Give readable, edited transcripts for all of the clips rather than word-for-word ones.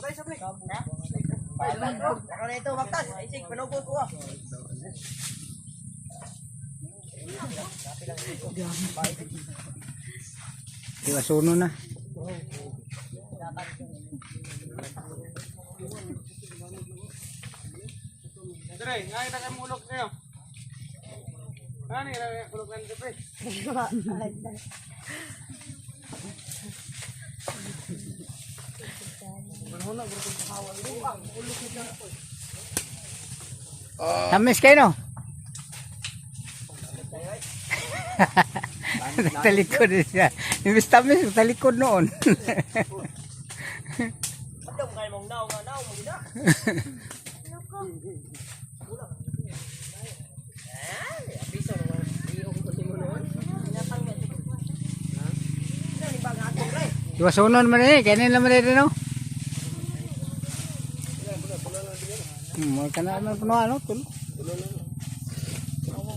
Ano na ito, Magtas? Isig, panugot ko. Diba suno na. Dre, nga kita kayo mulok kayo. Ano yung mulok na nito, pre? Tamis kayo no? Talikod siya. Imbis tamis, talikod noon. Ito, kaya mong naw, mo gina. Abiso naman. Iyong ko mo noon. Pinatanggal. Ano ni bang atong ray? Diba suno naman eh. Kainin naman rin no? Ka na naman puno ano? Tulo.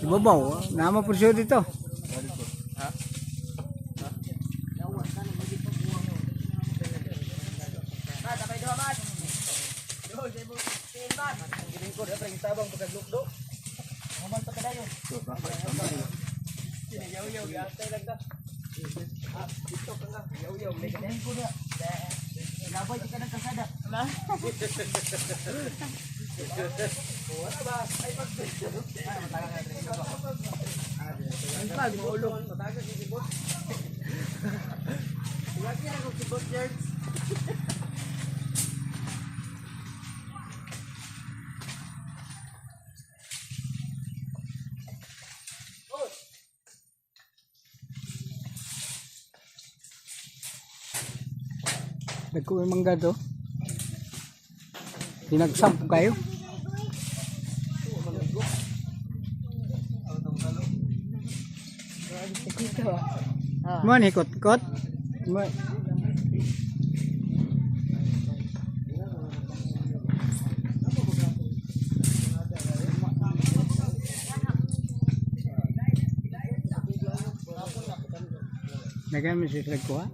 Ibabaw. Nama po siya dito. Nagko yung mangga to. Pinagsampo kayo. Mo ni kot-kot. Nagamit si Flag ko ha.